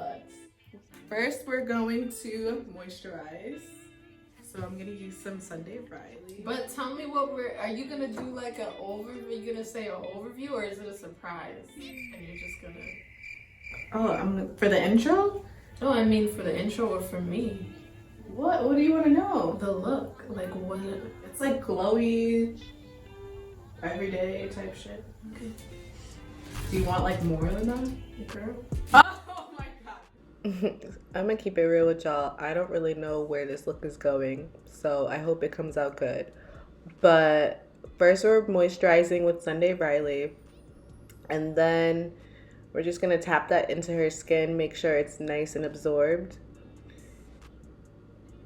But first we're going to moisturize. So I'm gonna use some Sunday Riley. But tell me are you gonna do like an overview? Are you gonna say an overview or is it a surprise? And you're just gonna... Oh, for the intro? No, I mean for the intro or for me. What do you want to know? The look, like what? It's like glowy, everyday type shit. Okay. Do you want like more than that? Girl. Oh my god. I'm gonna keep it real with y'all. I don't really know where this look is going, so I hope it comes out good. But first we're moisturizing with Sunday Riley, and then we're just gonna tap that into her skin, make sure it's nice and absorbed.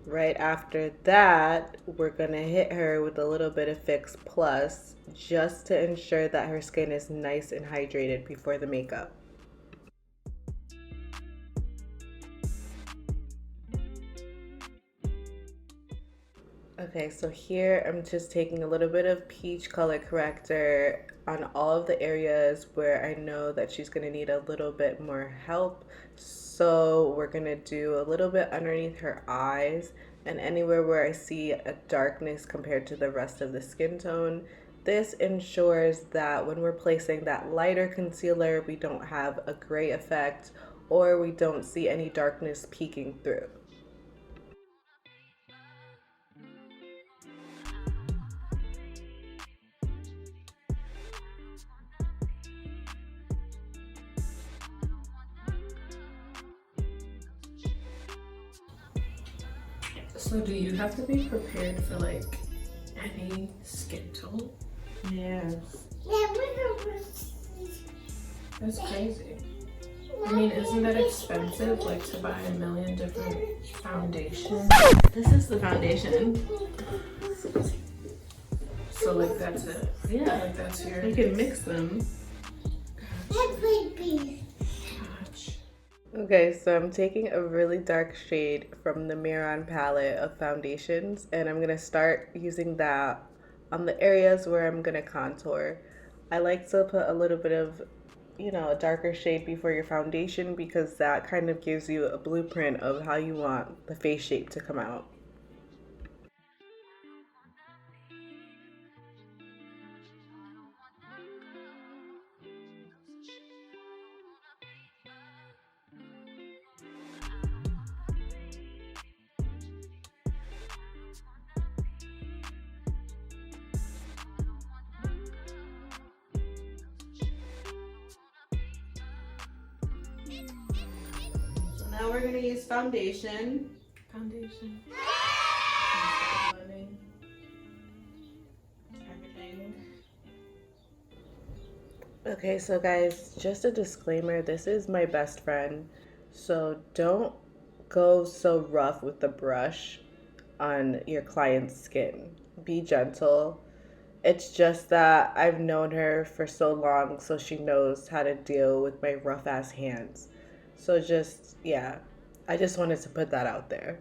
Right after that, we're gonna hit her with a little bit of Fix Plus just to ensure that her skin is nice and hydrated before the makeup. Okay, so here I'm just taking a little bit of peach color corrector on all of the areas where I know that she's gonna need a little bit more help. So we're gonna do a little bit underneath her eyes and anywhere where I see a darkness compared to the rest of the skin tone. This ensures that when we're placing that lighter concealer, we don't have a gray effect or we don't see any darkness peeking through. So do you have to be prepared for like any skin tone? Yes. That's crazy. I mean, isn't that expensive? Like to buy a million different foundations? This is the foundation. So like that's it. Yeah. Like that's your... You can mix them. Okay, so I'm taking a really dark shade from the Miron palette of foundations, and I'm gonna start using that on the areas where I'm gonna contour. I like to put a little bit of, a darker shade before your foundation because that kind of gives you a blueprint of how you want the face shape to come out. Now we're gonna use foundation. Foundation. Everything. Okay, so guys, just a disclaimer, this is my best friend, so don't go so rough with the brush on your client's skin. Be gentle. It's just that I've known her for so long, so she knows how to deal with my rough ass hands. So just, yeah, I just wanted to put that out there.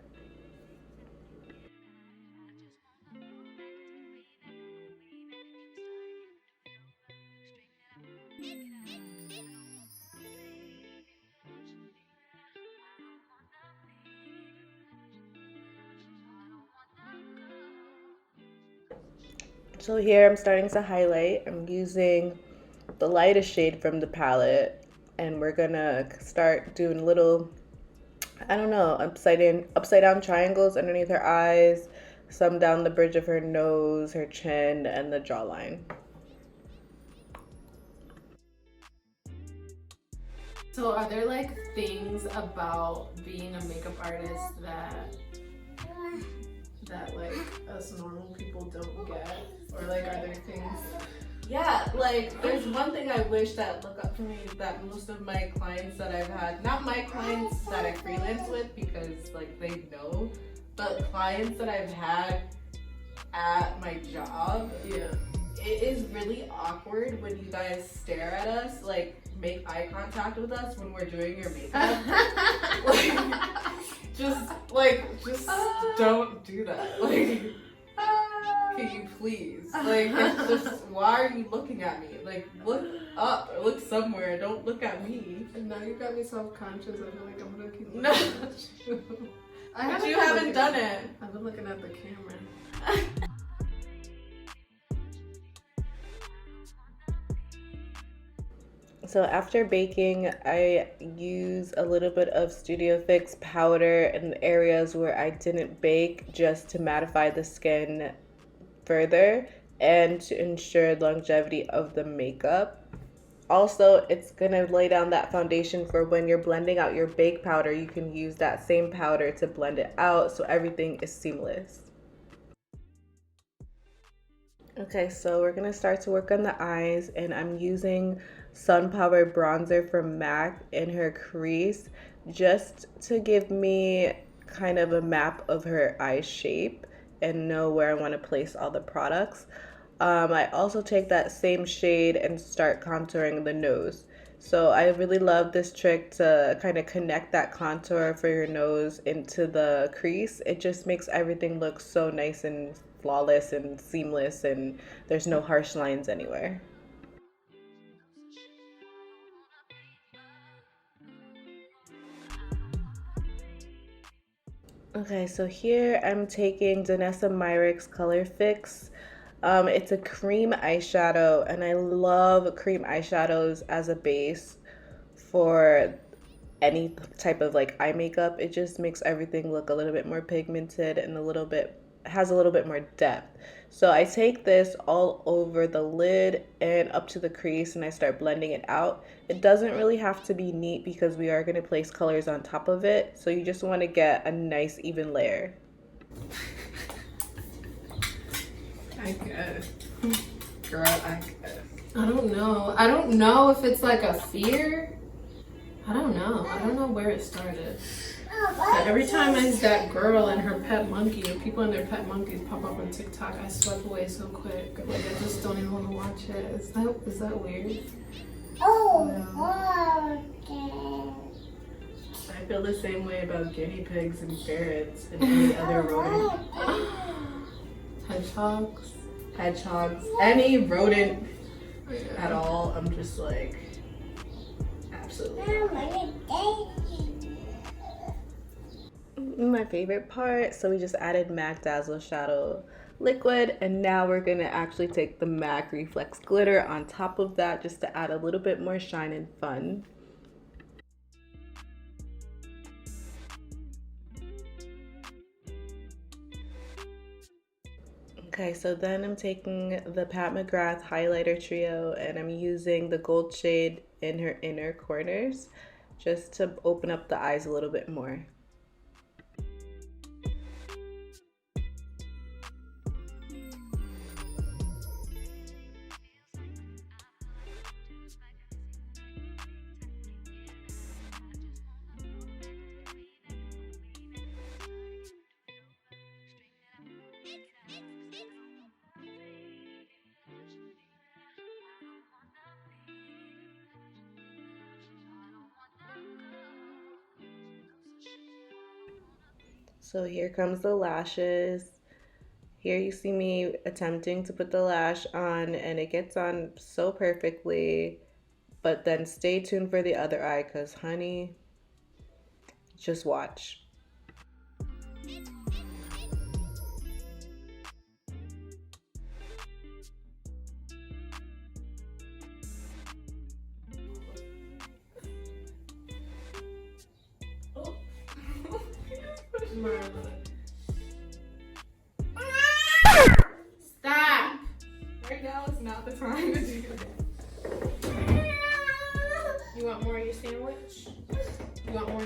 So here I'm starting to highlight. I'm using the lightest shade from the palette, and we're gonna start doing little, I don't know, upside down triangles underneath her eyes, some down the bridge of her nose, her chin, and the jawline. So are there like things about being a makeup artist that like us normal people don't get? Or like are there things? Yeah, like there's one thing I wish that look up to me that most of my clients that I've had, not my clients that I freelance with because like they know, but clients that I've had at my job, Yeah. it is really awkward when you guys stare at us, like make eye contact with us when we're doing your makeup. just don't do that. Like, can you please? Like, it's just, why are you looking at me? Like, look up or look somewhere. Don't look at me. And now you got me self-conscious. I feel like I'm gonna keep looking No. at you. But you haven't done it. I've been looking at the camera. So after baking, I use a little bit of Studio Fix powder in the areas where I didn't bake, just to mattify the skin further and to ensure longevity of the makeup. Also, it's gonna lay down that foundation for when you're blending out your bake powder. You can use that same powder to blend it out so everything is seamless. Okay, so we're gonna start to work on the eyes, and I'm using Sun Power bronzer from MAC in her crease just to give me kind of a map of her eye shape and know where I want to place all the products. I also take that same shade and start contouring the nose. So I really love this trick to kind of connect that contour for your nose into the crease. It just makes everything look so nice and flawless and seamless, and there's no harsh lines anywhere. Okay, so here I'm taking Danessa Myricks Color Fix. It's a cream eyeshadow, and I love cream eyeshadows as a base for any type of like eye makeup. It just makes everything look a little bit more pigmented and has a little bit more depth. So I take this all over the lid and up to the crease, and I start blending it out. It doesn't really have to be neat because we are going to place colors on top of it, so you just want to get a nice even layer. I guess. Girl, I guess. I don't know. I don't know if it's like a fear. I don't know. I don't know where it started. But every time it's that girl and her pet monkey, or people and their pet monkeys pop up on TikTok, I swipe away so quick. Like I just don't even want to watch it. Is that weird? I feel the same way about guinea pigs and ferrets and any other rodent. Hedgehogs, any rodent at all. I'm just like, absolutely. My favorite part, so we just added MAC Dazzle Shadow Liquid, and now we're gonna actually take the MAC Reflex Glitter on top of that just to add a little bit more shine and fun. Okay, so then I'm taking the Pat McGrath Highlighter Trio, and I'm using the gold shade in her inner corners just to open up the eyes a little bit more. So here comes the lashes. Here you see me attempting to put the lash on, and it gets on so perfectly, but then stay tuned for the other eye, because honey, just watch. Stop! Right now is not the time to do that. You want more of your sandwich? You want more?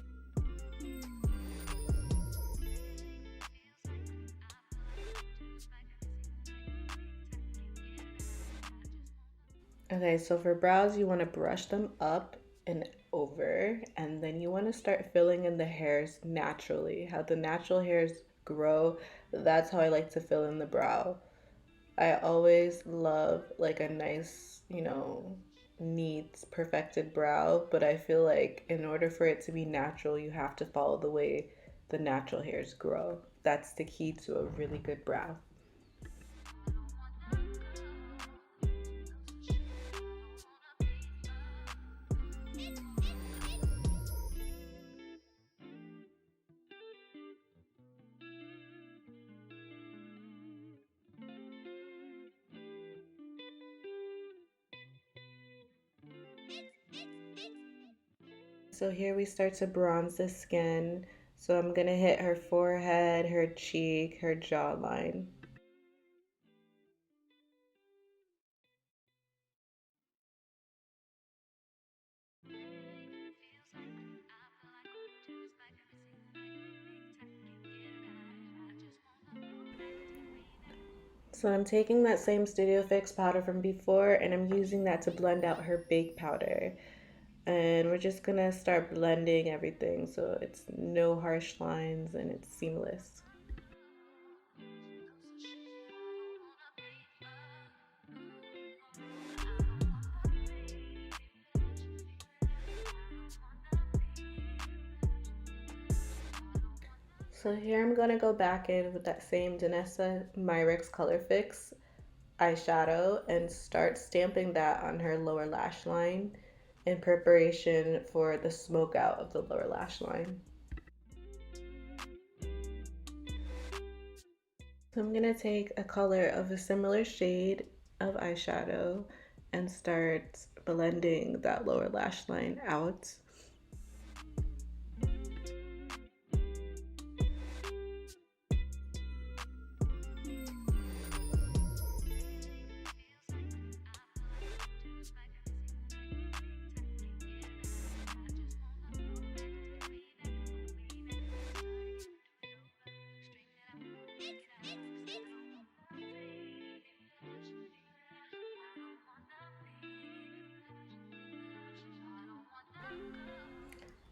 Okay, so for brows, you want to brush them up and over, and then you want to start filling in the hairs naturally. How the natural hairs grow, that's how I like to fill in the brow. I always love like a nice, neat, perfected brow, but I feel like in order for it to be natural, you have to follow the way the natural hairs grow. That's the key to a really good brow. So here we start to bronze the skin. So I'm gonna hit her forehead, her cheek, her jawline. So I'm taking that same Studio Fix powder from before and I'm using that to blend out her bake powder. And we're just gonna start blending everything so it's no harsh lines and it's seamless. So here I'm gonna go back in with that same Danessa Myricks Color Fix eyeshadow and start stamping that on her lower lash line in preparation for the smoke out of the lower lash line. So I'm gonna take a color of a similar shade of eyeshadow and start blending that lower lash line out.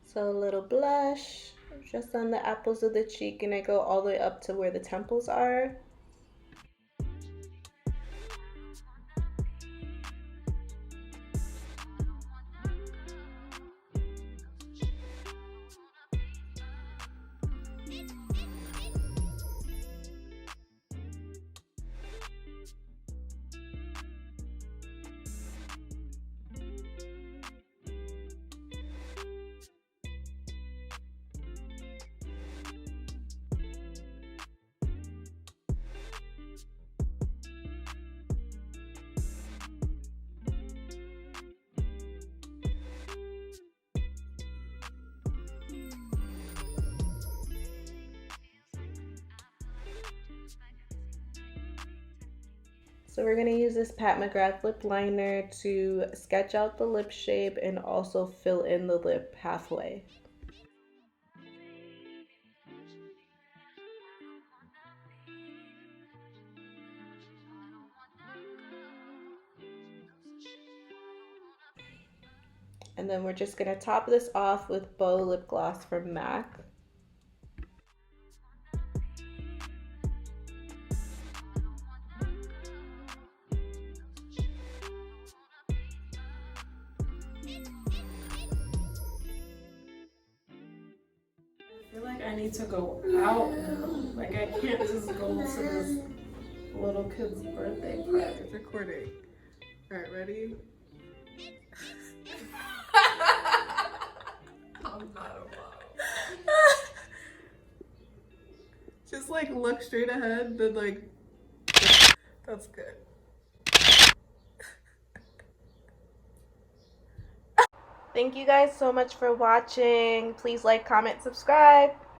So a little blush just on the apples of the cheek, and I go all the way up to where the temples are. So we're going to use this Pat McGrath lip liner to sketch out the lip shape and also fill in the lip halfway. And then we're just going to top this off with Bow Lip Gloss from MAC. I feel like I need to go out now. Like I can't just go to this little kid's birthday party. It's recording. All right, ready? I'm not a mom. Just like look straight ahead, then like, that's good. Thank you guys so much for watching. Please like, comment, subscribe.